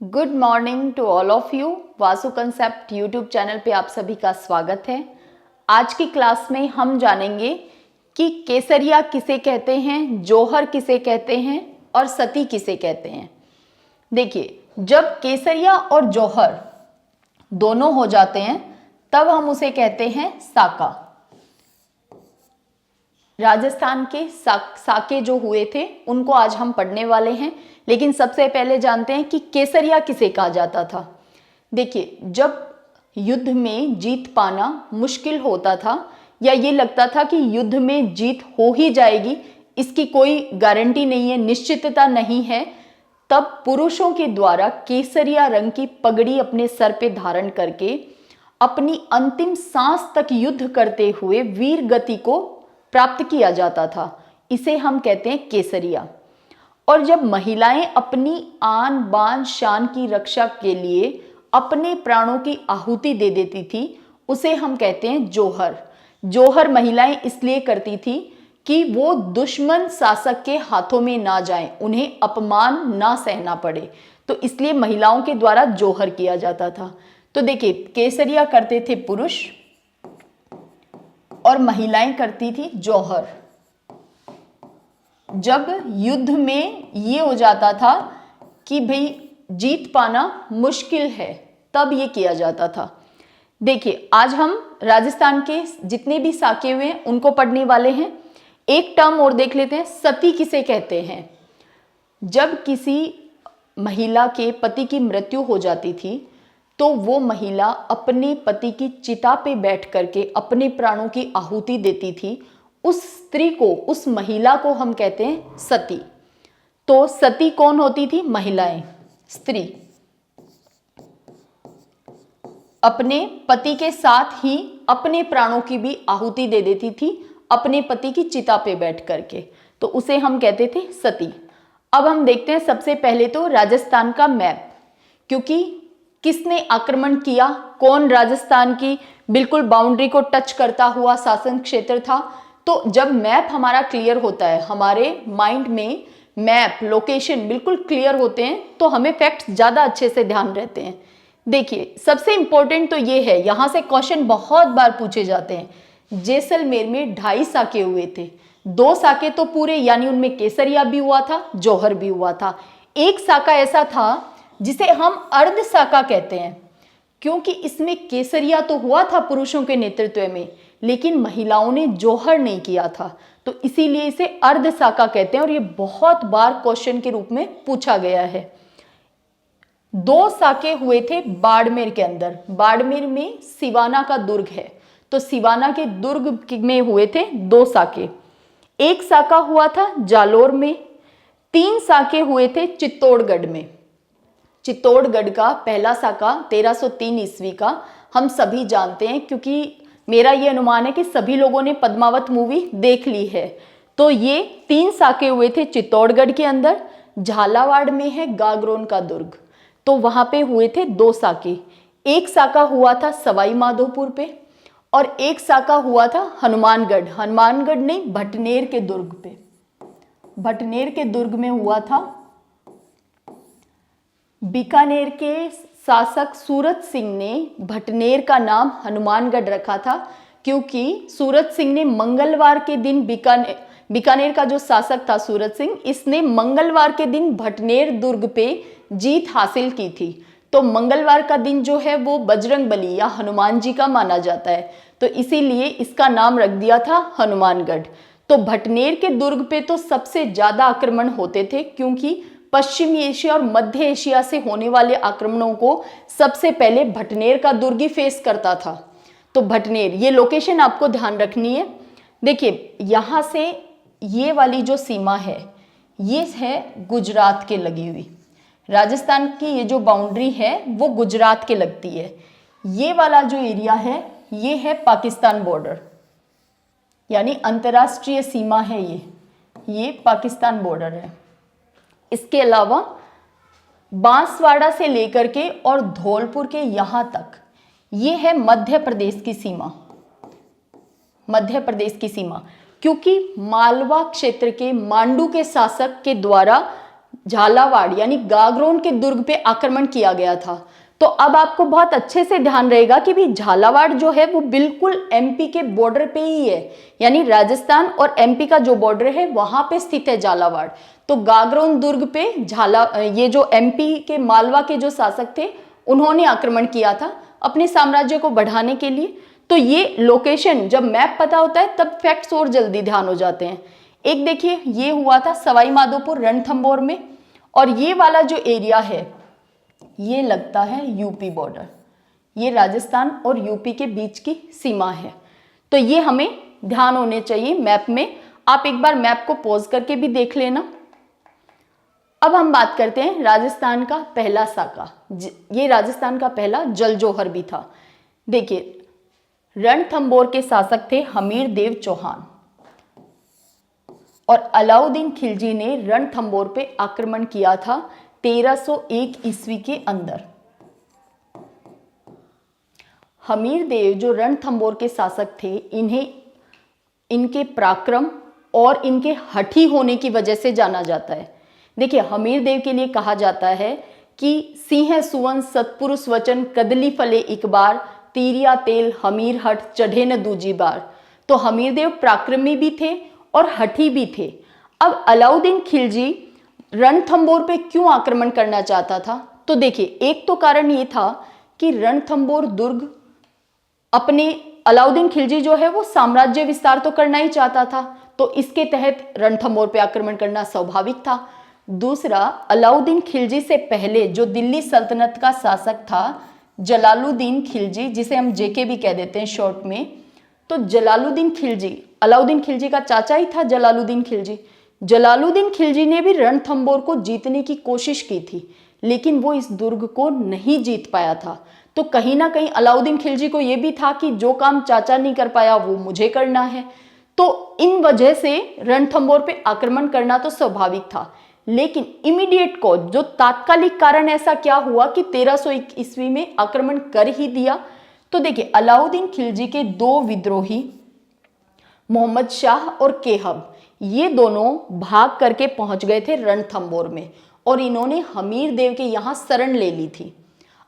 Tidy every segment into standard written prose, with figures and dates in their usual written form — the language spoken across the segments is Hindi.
Good morning to all of you. Vasu concept YouTube channel पे आप सभी का स्वागत है। आज की क्लास में हम जानेंगे कि केसरिया किसे कहते हैं, जौहर किसे कहते हैं और सती किसे कहते हैं। देखिए, जब केसरिया और जौहर दोनों हो जाते हैं तब हम उसे कहते हैं साका। राजस्थान के साके जो हुए थे उनको आज हम पढ़ने वाले हैं, लेकिन सबसे पहले जानते हैं कि केसरिया किसे कहा जाता था। देखिए, जब युद्ध में जीत पाना मुश्किल होता था या ये लगता था कि युद्ध में जीत हो ही जाएगी, इसकी कोई गारंटी नहीं है, निश्चितता नहीं है, तब पुरुषों के द्वारा केसरिया रंग की पगड़ी अपने सर पे धारण करके अपनी अंतिम सांस तक युद्ध करते हुए वीर गति को प्राप्त किया जाता था। इसे हम कहते हैं केसरिया। और जब महिलाएं अपनी आन बान शान की रक्षा के लिए अपने प्राणों की आहुति दे देती थी, उसे हम कहते हैं जौहर। जौहर महिलाएं इसलिए करती थी कि वो दुश्मन शासक के हाथों में ना जाएं, उन्हें अपमान ना सहना पड़े, तो इसलिए महिलाओं के द्वारा जौहर किया जाता था। तो देखिए, केसरिया करते थे पुरुष और महिलाएं करती थी जौहर। जब युद्ध में ये हो जाता था कि भाई जीत पाना मुश्किल है, तब ये किया जाता था। देखिए, आज हम राजस्थान के जितने भी साके हुए हैं उनको पढ़ने वाले हैं। एक टर्म और देख लेते हैं, सती किसे कहते हैं। जब किसी महिला के पति की मृत्यु हो जाती थी तो वो महिला अपने पति की चिता पे बैठ करके अपने प्राणों की आहुति देती थी। उस स्त्री को, उस महिला को हम कहते हैं सती। तो सती कौन होती थी? महिलाएं, स्त्री अपने पति के साथ ही अपने प्राणों की भी आहुति दे देती थी अपने पति की चिता पे बैठ करके, तो उसे हम कहते थे सती। अब हम देखते हैं सबसे पहले तो राजस्थान का मैप, क्योंकि किसने आक्रमण किया, कौन राजस्थान की बिल्कुल बाउंड्री को टच करता हुआ शासन क्षेत्र था। तो जब मैप हमारा क्लियर होता है, हमारे माइंड में मैप, लोकेशन बिल्कुल क्लियर होते हैं, तो हमें फैक्ट्स ज़्यादा अच्छे से ध्यान रहते हैं। देखिए, सबसे इंपॉर्टेंट तो ये है, यहाँ से क्वेश्चन बहुत बार पूछे जाते हैं। जैसलमेर में 2.5 साके हुए थे, 2 साके तो पूरे, यानी उनमें केसरिया भी हुआ था, जौहर भी हुआ था। एक साका ऐसा था जिसे हम अर्ध साका कहते हैं, क्योंकि इसमें केसरिया तो हुआ था पुरुषों के नेतृत्व में, लेकिन महिलाओं ने जौहर नहीं किया था, तो इसीलिए इसे अर्ध साका कहते हैं। और ये बहुत बार क्वेश्चन के रूप में पूछा गया है। 2 साके हुए थे बाड़मेर के अंदर। बाड़मेर में सिवाना का दुर्ग है, तो सिवाना के दुर्ग में हुए थे 2 साके। एक साका हुआ था जालोर में। 3 साके हुए थे चित्तौड़गढ़ में। चित्तौड़गढ़ का पहला साका 1303 ईस्वी का हम सभी जानते हैं, क्योंकि मेरा ये अनुमान है कि सभी लोगों ने पद्मावत मूवी देख ली है। तो ये 3 साके हुए थे चित्तौड़गढ़ के अंदर। झालावाड़ में है गागरोन का दुर्ग, तो वहां पे हुए थे 2 साके। एक साका हुआ था सवाई माधोपुर पे और एक साका हुआ था हनुमानगढ़। हनुमानगढ़ नहीं, भटनेर के दुर्ग पे। भटनेर के दुर्ग में हुआ था। बीकानेर के शासक सूरत सिंह ने भटनेर का नाम हनुमानगढ़ रखा था, क्योंकि सूरत सिंह ने मंगलवार के दिन बीकानेर का जो शासक था सूरत सिंह, इसने मंगलवार के दिन भटनेर दुर्ग पे जीत हासिल की थी। तो मंगलवार का दिन जो है वो बजरंगबली या हनुमान जी का माना जाता है, तो इसीलिए इसका नाम रख दिया था हनुमानगढ़। तो भटनेर के दुर्ग पे तो सबसे ज्यादा आक्रमण होते थे, क्योंकि पश्चिमी एशिया और मध्य एशिया से होने वाले आक्रमणों को सबसे पहले भटनेर का दुर्ग ही फेस करता था। तो भटनेर, ये लोकेशन आपको ध्यान रखनी है। देखिए, यहाँ से ये वाली जो सीमा है, ये है गुजरात के लगी हुई। राजस्थान की ये जो बाउंड्री है वो गुजरात के लगती है। ये वाला जो एरिया है ये है पाकिस्तान बॉर्डर, यानी अंतर्राष्ट्रीय सीमा है ये पाकिस्तान बॉर्डर है। इसके अलावा बांसवाड़ा से लेकर के और धौलपुर के यहां तक ये है मध्य प्रदेश की सीमा। मध्य प्रदेश की सीमा, क्योंकि मालवा क्षेत्र के मांडू के शासक के द्वारा झालावाड़ यानी गागरोन के दुर्ग पे आक्रमण किया गया था। तो अब आपको बहुत अच्छे से ध्यान रहेगा कि भी झालावाड़ जो है वो बिल्कुल एमपी के बॉर्डर पे ही है, यानी राजस्थान और एमपी का जो बॉर्डर है वहां पे स्थित है झालावाड़। तो गागरोन दुर्ग पे ये जो एमपी के मालवा के जो शासक थे उन्होंने आक्रमण किया था अपने साम्राज्य को बढ़ाने के लिए। तो ये लोकेशन जब मैप पता होता है तब फैक्ट्स और जल्दी ध्यान हो जाते हैं। एक देखिए ये हुआ था सवाई माधोपुर रणथंभौर में, और ये वाला जो एरिया है ये लगता है यूपी बॉर्डर, ये राजस्थान और यूपी के बीच की सीमा है। तो ये हमें ध्यान होने चाहिए मैप में। आप एक बार मैप को पॉज करके भी देख लेना। अब हम बात करते हैं राजस्थान का पहला साका। ये राजस्थान का पहला जल जौहर भी था। देखिए रणथंभौर के शासक थे हमीर देव चौहान, और अलाउद्दीन खिलजी ने रणथंभौर पे आक्रमण किया था 1301 ईस्वी के अंदर। हमीर देव जो रणथंभौर के शासक थे, इन्हें इनके पराक्रम और इनके हठी होने की वजह से जाना जाता है। देखिए हमीर देव के लिए कहा जाता है कि सिंह सुवन सतपुरुष वचन कदली फले एक बार, तीरिया तेल हमीर हट चढ़े न दूजी बार। तो हमीर देव पराक्रमी भी थे और हठी भी थे। अब अलाउद्दीन खिलजी रणथंभौर पे क्यों आक्रमण करना चाहता था? तो देखिए एक तो कारण ये था कि रणथंभौर दुर्ग अपने अलाउद्दीन खिलजी जो है वो साम्राज्य विस्तार तो करना ही चाहता था, तो इसके तहत रणथंभौर पे आक्रमण करना स्वाभाविक था। दूसरा, अलाउद्दीन खिलजी से पहले जो दिल्ली सल्तनत का शासक था जलालुद्दीन खिलजी, जिसे हम जेके भी कह देते हैं शॉर्ट में, तो जलालुद्दीन खिलजी अलाउद्दीन खिलजी का चाचा ही था जलालुद्दीन खिलजी। जलालुद्दीन खिलजी ने भी रणथंभौर को जीतने की कोशिश की थी, लेकिन वो इस दुर्ग को नहीं जीत पाया था। तो कहीं ना कहीं अलाउद्दीन खिलजी को यह भी था कि जो काम चाचा नहीं कर पाया वो मुझे करना है। तो इन वजह से रणथंभौर पे आक्रमण करना तो स्वाभाविक था, लेकिन इमीडिएट कॉज जो तात्कालिक कारण ऐसा क्या हुआ कि 1301 ईस्वी में आक्रमण कर ही दिया। तो देखिए अलाउद्दीन खिलजी के दो विद्रोही मोहम्मद शाह और केहब, ये दोनों भाग करके पहुंच गए थे रणथंभौर में, और इन्होंने हमीर देव के यहाँ शरण ले ली थी।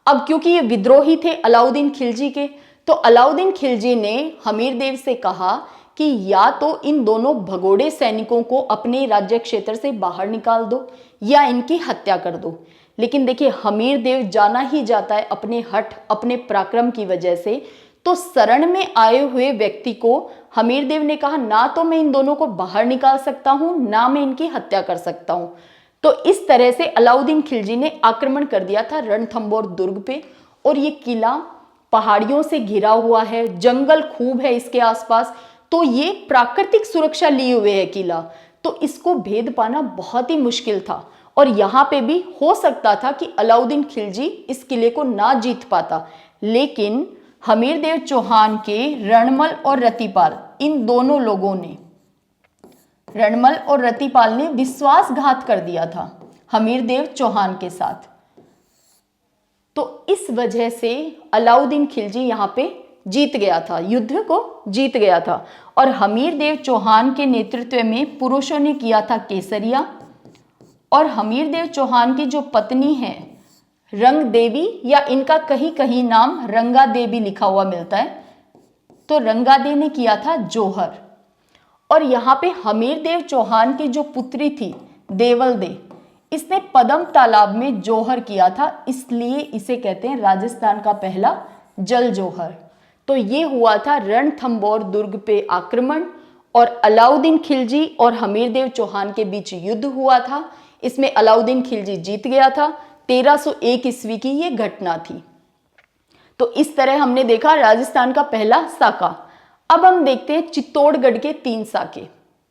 अब क्योंकि ये विद्रोही थे अलाउद्दीन खिलजी के, तो अलाउद्दीन खिलजी ने हमीर देव से कहा कि या तो इन दोनों भगोड़े सैनिकों को अपने राज्य क्षेत्र से बाहर निकाल दो या इनकी हत्या कर दो। लेकिन देखिए हमीर देव जाना ही जाता है अपने हठ अपने पराक्रम की वजह से। तो शरण में आए हुए व्यक्ति को हमीर देव ने कहा ना तो मैं इन दोनों को बाहर निकाल सकता हूं ना मैं इनकी हत्या कर सकता हूं। तो इस तरह से अलाउद्दीन खिलजी ने आक्रमण कर दिया था रणथंभौर दुर्ग पे। और ये किला पहाड़ियों से घिरा हुआ है, जंगल खूब है इसके आसपास, तो ये प्राकृतिक सुरक्षा लिए हुए है किला, तो इसको भेद पाना बहुत ही मुश्किल था। और यहाँ पे भी हो सकता था कि अलाउद्दीन खिलजी इस किले को ना जीत पाता, लेकिन हमीर देव चौहान के रणमल और रतिपाल, इन दोनों लोगों ने, रणमल और रतिपाल ने विश्वासघात कर दिया था हमीर देव चौहान के साथ। तो इस वजह से अलाउद्दीन खिलजी यहाँ पे जीत गया था, युद्ध को जीत गया था। और हमीर देव चौहान के नेतृत्व में पुरुषों ने किया था केसरिया। और हमीर देव चौहान की जो पत्नी है रंग देवी, या इनका कहीं कहीं नाम रंगा देवी लिखा हुआ मिलता है, तो रंगा दे ने किया था जौहर। और यहाँ पे हमीर देव चौहान की जो पुत्री थी देवल दे, इसने पदम तालाब में जौहर किया था, इसलिए इसे कहते हैं राजस्थान का पहला जल जौहर। तो ये हुआ था रणथंभौर दुर्ग पे आक्रमण, और अलाउद्दीन खिलजी और हमीर देव चौहान के बीच युद्ध हुआ था। इसमें अलाउद्दीन खिलजी जीत गया था। 1301 ईस्वी की ये घटना थी। तो इस तरह हमने देखा राजस्थान का पहला साका। अब हम देखते हैं चित्तौड़गढ़ के 3 साके,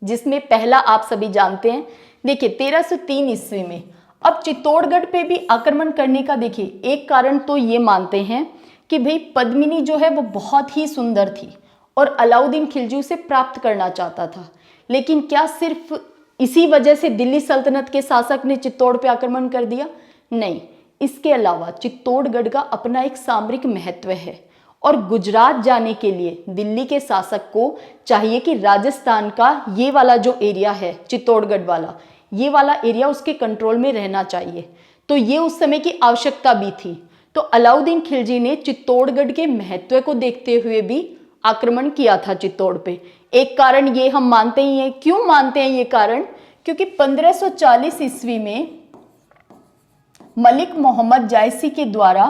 जिसमें पहला आप सभी जानते हैं। देखिए 1303 ईस्वी में अब चित्तौड़गढ़ पे भी आक्रमण करने का देखिए एक कारण तो ये मानते हैं कि भाई पद्मिनी जो है वो बहुत ही सुंदर थी और अलाउद्दीन खिलजी उसे प्राप्त करना चाहता था। लेकिन क्या सिर्फ इसी वजह से दिल्ली सल्तनत के शासक ने चित्तौड़ पे आक्रमण कर दिया? नहीं, इसके अलावा चित्तौड़गढ़ का अपना एक सामरिक महत्व है, और गुजरात जाने के लिए दिल्ली के शासक को चाहिए कि राजस्थान का ये वाला जो एरिया है चित्तौड़गढ़ वाला, ये वाला एरिया उसके कंट्रोल में रहना चाहिए। तो ये उस समय की आवश्यकता भी थी। तो अलाउद्दीन खिलजी ने चित्तौड़गढ़ के महत्व को देखते हुए भी आक्रमण किया था चित्तौड़ पे। एक कारण ये हम मानते ही हैं। क्यों मानते हैं ये कारण? क्योंकि 1540 ईस्वी में मलिक मोहम्मद जायसी के द्वारा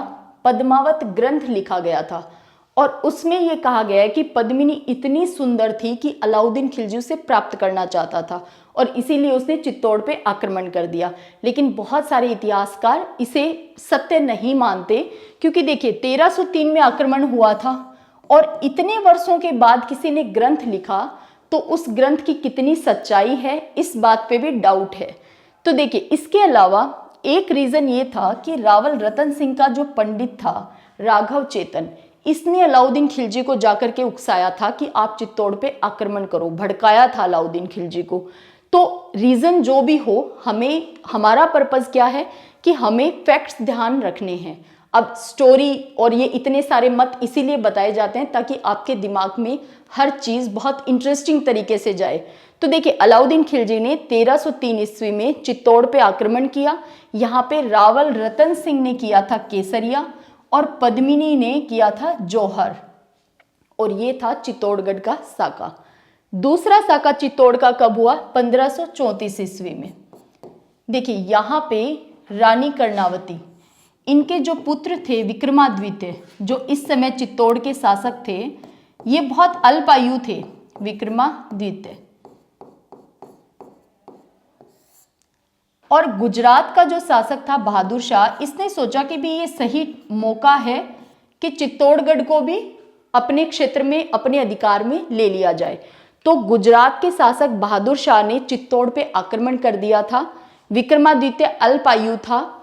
पद्मावत ग्रंथ लिखा गया था और उसमें यह कहा गया है कि पद्मिनी इतनी सुंदर थी कि अलाउद्दीन खिलजी उसे प्राप्त करना चाहता था और इसीलिए उसने चित्तौड़ पे आक्रमण कर दिया। लेकिन बहुत सारे इतिहासकार इसे सत्य नहीं मानते, क्योंकि देखिए 1303 में आक्रमण हुआ था और इतने वर्षों के बाद किसी ने ग्रंथ लिखा, तो उस ग्रंथ की कितनी सच्चाई है इस बात पे भी डाउट है। तो देखिए इसके अलावा एक रीजन ये था कि रावल रतन सिंह का जो पंडित था राघव चेतन, इसने अलाउद्दीन खिलजी को जाकर के उकसाया था कि आप चित्तौड़ पे आक्रमण करो, भड़काया था अलाउद्दीन खिलजी को। तो रीजन जो भी हो, हमें हमारा पर्पस क्या है कि हमें फैक्ट्स ध्यान रखने हैं। अब स्टोरी और ये इतने सारे मत इसीलिए बताए जाते हैं ताकि आपके दिमाग में हर चीज बहुत इंटरेस्टिंग तरीके से जाए। तो देखिए अलाउद्दीन खिलजी ने 1303 ईस्वी में चित्तौड़ पे आक्रमण किया। यहाँ पे रावल रतन सिंह ने किया था केसरिया और पद्मिनी ने किया था जौहर, और ये था चित्तौड़गढ़ का साका। दूसरा साका चित्तौड़ का कब हुआ? 1534 ईस्वी में। देखिए यहाँ पे रानी कर्णावती, इनके जो पुत्र थे विक्रमादित्य, जो इस समय चित्तौड़ के शासक थे, ये बहुत अल्पायु थे। विक्रमादित्य और गुजरात का जो शासक था बहादुर शाह, इसने सोचा कि भी ये सही मौका है कि चित्तौड़गढ़ को भी अपने क्षेत्र में, अपने अधिकार में ले लिया जाए। तो गुजरात के शासक बहादुर शाह ने चित्तौड़ पे आक्रमण कर दिया था। विक्रमादित्य अल्पायु था।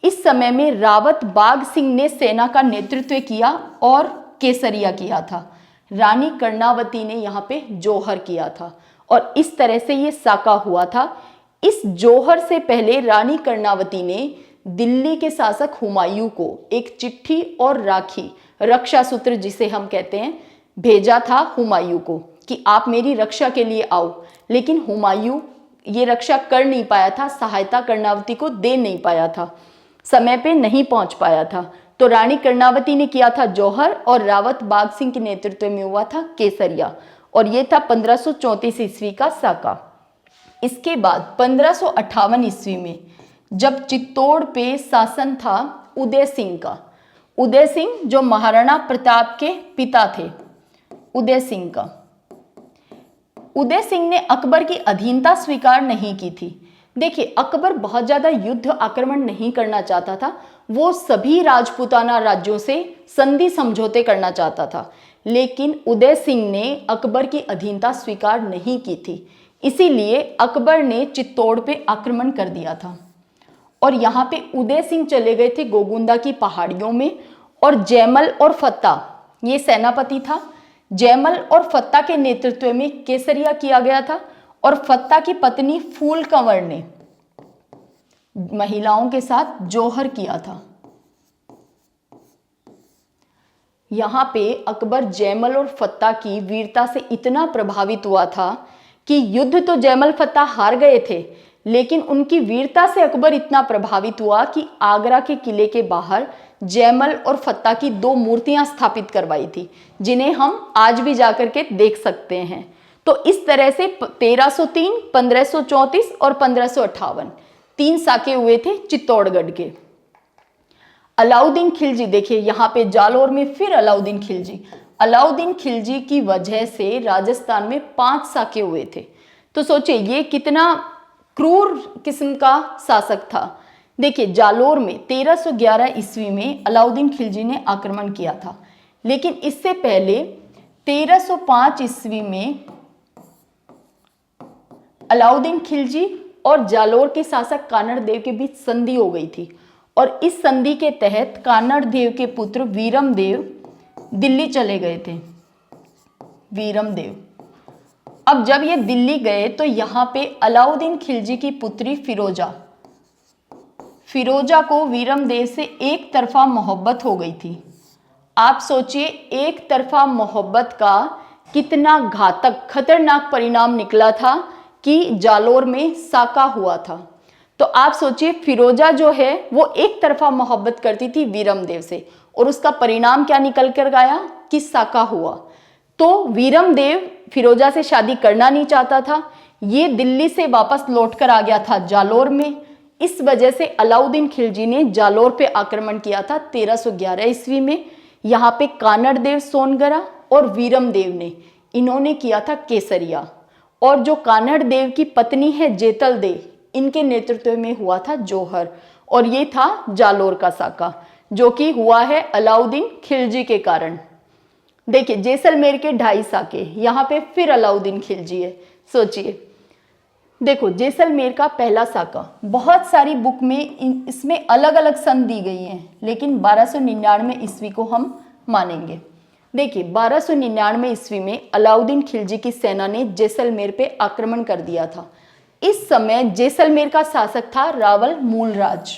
इस समय में रावत बाघ सिंह ने सेना का नेतृत्व किया और केसरिया किया था। रानी कर्णावती ने यहाँ पे जौहर किया था और इस तरह से ये साका हुआ था। इस जौहर से पहले रानी कर्णावती ने दिल्ली के शासक हुमायूं को एक चिट्ठी और राखी, रक्षा सूत्र जिसे हम कहते हैं, भेजा था हुमायूं को कि आप मेरी रक्षा के लिए आओ। लेकिन हुमायूं ये रक्षा कर नहीं पाया था, सहायता कर्णावती को दे नहीं पाया था, समय पे नहीं पहुंच पाया था। तो रानी कर्णावती ने किया था जौहर और रावत बाघ सिंह के नेतृत्व में हुआ था केसरिया, और ये था 1534 ईस्वी का साका। इसके बाद 1558 ईस्वी में जब चित्तौड़ पे शासन था उदय सिंह का, उदय सिंह जो महाराणा प्रताप के पिता थे, उदय सिंह का, उदय सिंह ने अकबर की अधीनता स्वीकार नहीं की थी। देखिए अकबर बहुत ज्यादा युद्ध आक्रमण नहीं करना चाहता था, वो सभी राजपूताना राज्यों से संधि समझौते करना चाहता था, लेकिन उदय सिंह ने अकबर की अधीनता स्वीकार नहीं की थी। इसीलिए अकबर ने चित्तौड़ पे आक्रमण कर दिया था और यहाँ पे उदय सिंह चले गए थे गोगुंदा की पहाड़ियों में, और जयमल और फत्ता ये सेनापति था। जयमल और फत्ता के नेतृत्व में केसरिया किया गया था और फत्ता की पत्नी फूल कंवर ने महिलाओं के साथ जौहर किया था। यहाँ पे अकबर जयमल और फत्ता की वीरता से इतना प्रभावित हुआ था कि युद्ध तो जयमल फत्ता हार गए थे, लेकिन उनकी वीरता से अकबर इतना प्रभावित हुआ कि आगरा के किले के बाहर जयमल और फत्ता की 2 मूर्तियां स्थापित करवाई थी, जिन्हें हम आज भी जाकर के देख सकते हैं। तो इस तरह से 1303, 1534 और 1558 3 साके हुए थे चित्तौड़गढ़ के। अलाउद्दीन खिलजी, देखिए यहाँ पे जालोर में फिर अलाउद्दीन खिलजी, अलाउद्दीन खिलजी की वजह से राजस्थान में 5 साके हुए थे। तो सोचिए ये कितना क्रूर किस्म का शासक था। देखिए जालोर में 1311 ईस्वी में अलाउद्दीन खिलजी ने आक्रमण किया था, लेकिन इससे पहले 1305 ईस्वी में अलाउद्दीन खिलजी और जालोर के शासक कानड़ देव के बीच संधि हो गई थी, और इस संधि के तहत कानड़ देव के पुत्र वीरम देव दिल्ली चले गए थे। वीरम देव अब जब ये दिल्ली गए तो यहाँ पे अलाउद्दीन खिलजी की पुत्री फिरोजा को वीरम देव से एक तरफा मोहब्बत हो गई थी। आप सोचिए एक तरफा मोहब्बत का कितना घातक खतरनाक परिणाम निकला था कि जालोर में साका हुआ था। तो आप सोचिए फिरोजा जो है वो एक तरफा मोहब्बत करती थी वीरम देव से, और उसका परिणाम क्या निकल कर आया कि साका हुआ। तो वीरम देव फिरोजा से शादी करना नहीं चाहता था, ये दिल्ली से वापस लौटकर आ गया था जालोर में। इस वजह से अलाउद्दीन खिलजी ने जालोर पे आक्रमण किया था 1311 ईस्वी में। यहाँ पे कानड़ देव सोनगरा और वीरम देव ने इन्होंने किया था केसरिया, और जो कानड़ देव की पत्नी है जेतल देव, इनके नेतृत्व में हुआ था जौहर, और ये था जालोर का साका, जो कि हुआ है अलाउद्दीन खिलजी के कारण। देखिए जैसलमेर के 2.5 साके, यहाँ पे फिर अलाउद्दीन खिलजी है। सोचिए, देखो जैसलमेर का पहला साका, बहुत सारी बुक में इसमें अलग अलग सन दी गई हैं, लेकिन 1299 ईस्वी को हम मानेंगे। देखिए 1299 ईस्वी में अलाउद्दीन खिलजी की सेना ने जैसलमेर पे आक्रमण कर दिया था। इस समय जैसलमेर का शासक था रावल मूलराज।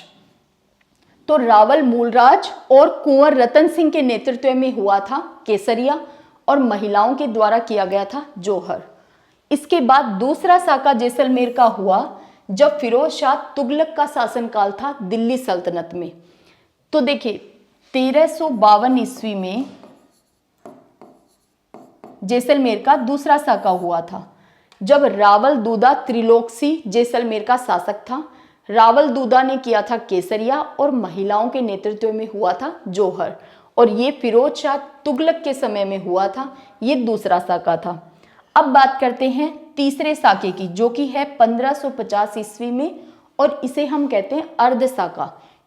तो रावल मूलराज और कुंवर रतन सिंह के नेतृत्व में हुआ था केसरिया, और महिलाओं के द्वारा किया गया था जौहर। इसके बाद दूसरा साका जैसलमेर का हुआ जब फिरोज शाह तुगलक का शासनकाल था दिल्ली सल्तनत में। तो देखिए 1352 ईस्वी में जैसलमेर का दूसरा साका हुआ था, जब रावल दूदा त्रिलोकसी जैसलमेर का शासक था। रावल दूदा ने किया था केसरिया, और महिलाओं के नेतृत्व में हुआ था जौहर, और ये फिरोज शाह तुगलक के समय में हुआ था। ये दूसरा साका था। अब बात करते हैं तीसरे साके की, जो कि है 1550 ईस्वी में, और इसे हम कहते हैं अर्ध साका,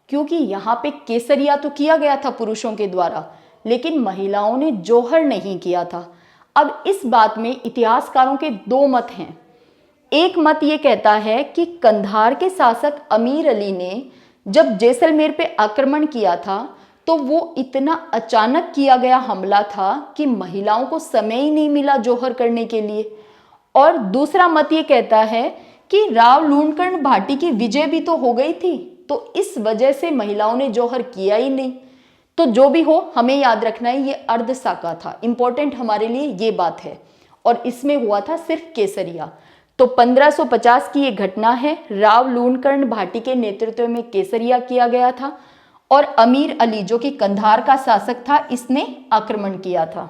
क्योंकि यहाँ पे केसरिया तो किया गया था पुरुषों के द्वारा, लेकिन महिलाओं ने जौहर नहीं किया था। अब इस बात में इतिहासकारों के 2 मत हैं। एक मत ये कहता है कि कंधार के शासक अमीर अली ने जब जैसलमेर पे आक्रमण किया था, तो वो इतना अचानक किया गया हमला था कि महिलाओं को समय ही नहीं मिला जौहर करने के लिए। और दूसरा मत ये कहता है कि राव लूणकर्ण भाटी की विजय भी तो हो गई थी, तो इस वजह से महिलाओं ने जौहर किया ही नहीं। तो जो भी हो, हमें याद रखना है ये अर्ध साका था। इंपॉर्टेंट हमारे लिए ये बात है, और इसमें हुआ था सिर्फ केसरिया। तो 1550 की ये घटना है, राव लूणकर्ण भाटी के नेतृत्व में केसरिया किया गया था, और अमीर अली जो कि कंधार का शासक था, इसने आक्रमण किया था।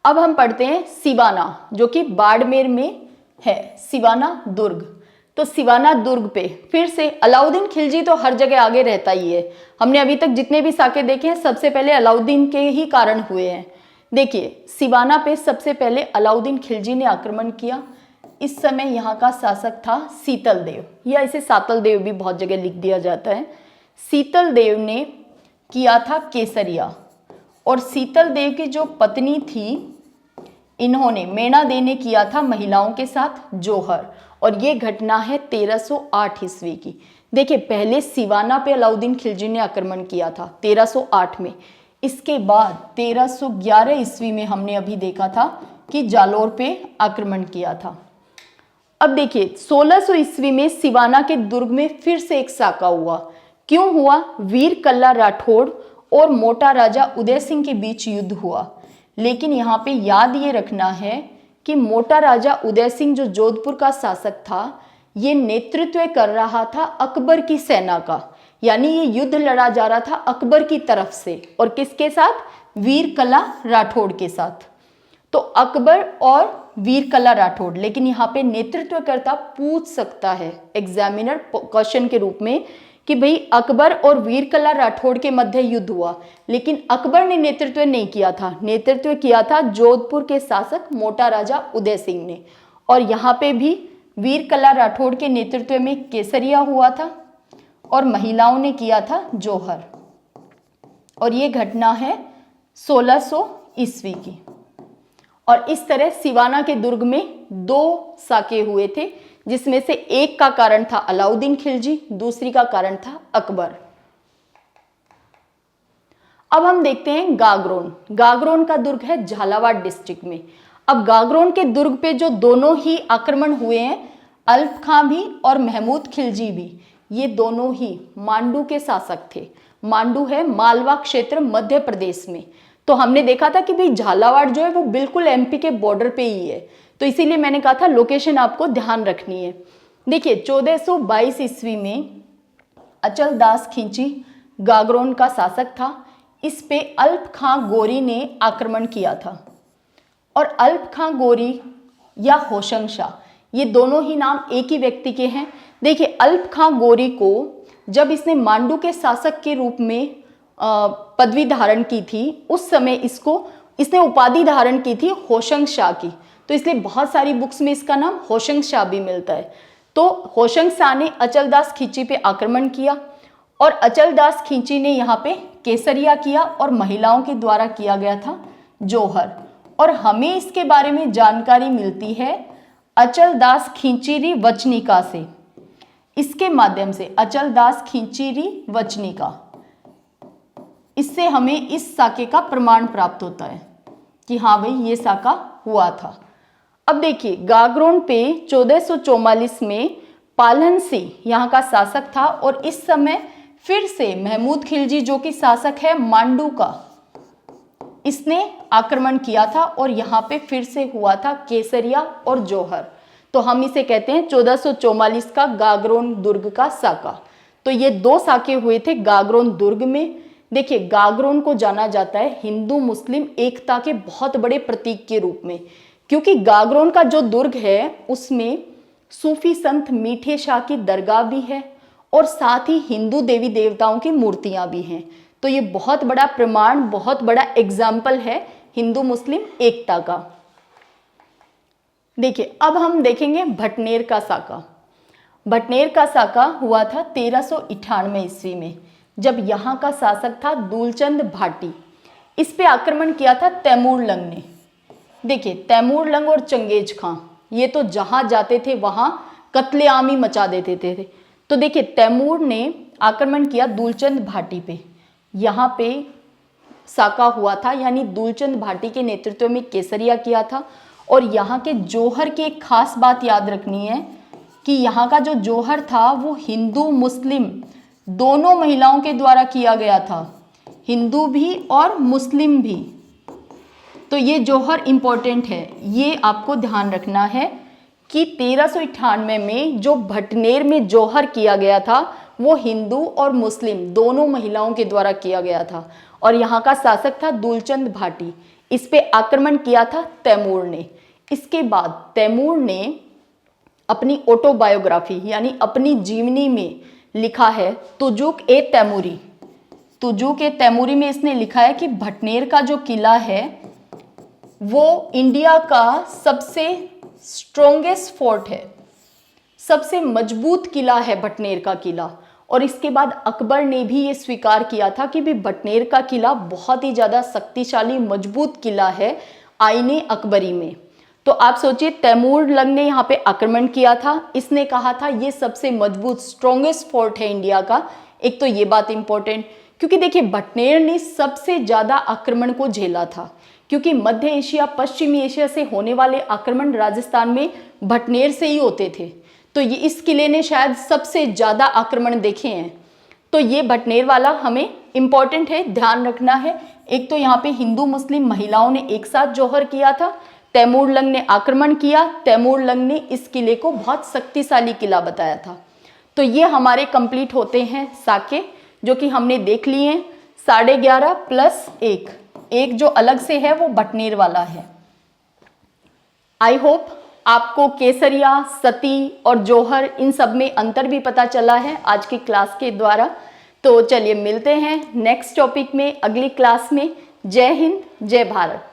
अब हम पढ़ते हैं सिवाना, जो कि बाड़मेर में है, सिवाना दुर्ग। तो सिवाना दुर्ग पे फिर से अलाउद्दीन खिलजी तो हर जगह आगे रहता ही है। हमने अभी तक जितने भी साके देखे हैं सबसे पहले अलाउद्दीन के ही कारण हुए हैं। देखिए सिवाना पे सबसे पहले अलाउद्दीन खिलजी ने आक्रमण किया। इस समय यहाँ का शासक था शीतल देव, या इसे सातल देव भी बहुत जगह लिख दिया जाता है। शीतल देव ने किया था केसरिया, और शीतल देव की जो पत्नी थी, इन्होंने मेणा दे ने किया था महिलाओं के साथ जौहर, और ये घटना है 1308 ईस्वी की। देखिए पहले सिवाना पे अलाउद्दीन खिलजी ने आक्रमण किया था 1308 में। इसके बाद 1311 ईस्वी में हमने अभी देखा था कि जालोर पे आक्रमण किया था। अब देखिए 1600 ईस्वी में सिवाना के दुर्ग में फिर से एक साका हुआ। क्यों हुआ? वीर कल्ला राठौड़ और मोटा राजा उदय सिंह के बीच युद्ध हुआ। लेकिन यहाँ पे याद ये रखना है कि मोटा राजा उदय सिंह जो जोधपुर का शासक था, ये नेतृत्व कर रहा था अकबर की सेना का, यानी ये युद्ध लड़ा जा रहा था अकबर की तरफ से, और किसके साथ? वीर कल्ला राठौड़ के साथ। तो अकबर और वीर कल्ला राठौड़, लेकिन यहाँ पे नेतृत्वकर्ता पूछ सकता है एग्जामिनर क्वेश्चन के रूप में कि भाई अकबर और वीर कल्ला राठौड़ के मध्य युद्ध हुआ, लेकिन अकबर ने नेतृत्व नहीं किया था, नेतृत्व किया था जोधपुर के शासक मोटा राजा उदय सिंह ने। और यहाँ पे भी वीर कल्ला राठौड़ के नेतृत्व में केसरिया हुआ था, और महिलाओं ने किया था जौहर, और ये घटना है 1600 ईस्वी की। और इस तरह सिवाना के दुर्ग में 2 साके हुए थे, जिसमें से एक का कारण था अलाउद्दीन खिलजी, दूसरी का कारण था अकबर। अब हम देखते हैं गागरोन। गागरोन का दुर्ग है झालावाड़ डिस्ट्रिक्ट में। अब गागरोन के दुर्ग पे जो दोनों ही आक्रमण हुए हैं, अल्प खां भी और महमूद खिलजी भी, ये दोनों ही मांडू के शासक थे। मांडू है मालवा क्षेत्र मध्य प्रदेश में। तो हमने देखा था कि भाई झालावाड़ जो है वो बिल्कुल एमपी के बॉर्डर पे ही है। तो इसीलिए मैंने कहा था लोकेशन आपको ध्यान रखनी है। देखिए 1422 ईस्वी में अचल दास खिंची गागरोन का शासक था। इस पे अल्प खां गोरी ने आक्रमण किया था। और अल्प खां गोरी या होशंग शाह, ये दोनों ही नाम एक ही व्यक्ति के हैं। देखिए अल्प खां गोरी को जब इसने मांडू के शासक के रूप में पदवी धारण की थी, उस समय इसने उपाधि धारण की थी होशंग शाह की, तो इसलिए बहुत सारी बुक्स में इसका नाम होशंग शाह भी मिलता है। तो होशंग शाह ने अचलदास खिंची पे आक्रमण किया और अचलदास खिंची ने यहाँ पे केसरिया किया और महिलाओं के द्वारा किया गया था जोहर। और हमें इसके बारे में जानकारी मिलती है अचलदास खिंचीरी वचनिका से। इसके माध्यम से अचलदास खिंचीरी वचनिका, इससे हमें इस साके का प्रमाण प्राप्त होता है कि हाँ भाई ये साका हुआ था। अब देखिए गागरोन पे 1444 में पालन सिंह यहाँ का शासक था और इस समय फिर से महमूद खिलजी जो कि शासक है मांडू का, इसने आक्रमण किया था और यहाँ पे फिर से हुआ था केसरिया और जोहर। तो हम इसे कहते हैं 1444 का गागरोन दुर्ग का साका। तो ये दो साके हुए थे गागरोन दुर्ग में। देखिए गागरोन को जाना जाता है हिंदू मुस्लिम एकता के बहुत बड़े प्रतीक के रूप में, क्योंकि गागरोन का जो दुर्ग है उसमें सूफी संत मीठे शाह की दरगाह भी है और साथ ही हिंदू देवी देवताओं की मूर्तियां भी हैं। तो ये बहुत बड़ा प्रमाण, बहुत बड़ा एग्जाम्पल है हिंदू मुस्लिम एकता का। देखिए अब हम देखेंगे भटनेर का साका। भटनेर का साका हुआ था 1398 ईस्वी में, जब यहाँ का शासक था दूलचंद भाटी। इस पे आक्रमण किया था तैमूर लंग ने। देखिए तैमूर लंग और चंगेज खां ये तो जहाँ जाते थे वहाँ कत्लेआम ही मचा देते थे। तो देखिए तैमूर ने आक्रमण किया दूलचंद भाटी पे। यहाँ पे साका हुआ था, यानी दूलचंद भाटी के नेतृत्व में केसरिया किया था। और यहाँ के जोहर की एक खास बात याद रखनी है कि यहाँ का जो जोहर था वो हिंदू मुस्लिम दोनों महिलाओं के द्वारा किया गया था, हिंदू भी और मुस्लिम भी। तो ये जोहर इंपॉर्टेंट है, ये आपको ध्यान रखना है कि 1398 में जो भटनेर में जोहर किया गया था वो हिंदू और मुस्लिम दोनों महिलाओं के द्वारा किया गया था। और यहाँ का शासक था दूलचंद भाटी। इस पे आक्रमण किया था तैमूर ने। इसके बाद तैमूर ने अपनी ऑटोबायोग्राफी यानी अपनी जीवनी में लिखा है तुजुक ए तैमूरी। तुजुक ए तैमूरी में इसने लिखा है कि भटनेर का जो किला है वो इंडिया का सबसे स्ट्रॉन्गेस्ट फोर्ट है, सबसे मजबूत किला है भटनेर का किला। और इसके बाद अकबर ने भी ये स्वीकार किया था कि भी भटनेर का किला बहुत ही ज़्यादा शक्तिशाली मजबूत किला है आईने अकबरी में। तो आप सोचिए तैमूर लंग ने यहाँ पे आक्रमण किया था, इसने कहा था ये सबसे मजबूत स्ट्रॉन्गेस्ट फोर्ट है इंडिया का। एक तो ये बात इंपॉर्टेंट, क्योंकि देखिए भटनेर ने सबसे ज़्यादा आक्रमण को झेला था, क्योंकि मध्य एशिया पश्चिमी एशिया से होने वाले आक्रमण राजस्थान में भटनेर से ही होते थे। तो ये इस किले ने शायद सबसे ज़्यादा आक्रमण देखे हैं। तो ये भटनेर वाला हमें इम्पॉर्टेंट है, ध्यान रखना है। एक तो यहाँ पे हिंदू मुस्लिम महिलाओं ने एक साथ जौहर किया था, तैमूर लंग ने आक्रमण किया, तैमूर लंग ने इस किले को बहुत शक्तिशाली किला बताया था। तो ये हमारे कंप्लीट होते हैं साके, जो कि हमने देख लिए हैं। 11.5 प्लस 1 जो अलग से है वो भटनेर वाला है। आई होप आपको केसरिया, सती और जौहर इन सब में अंतर भी पता चला है आज की क्लास के द्वारा। तो चलिए मिलते हैं नेक्स्ट टॉपिक में अगली क्लास में। जय हिंद, जय भारत।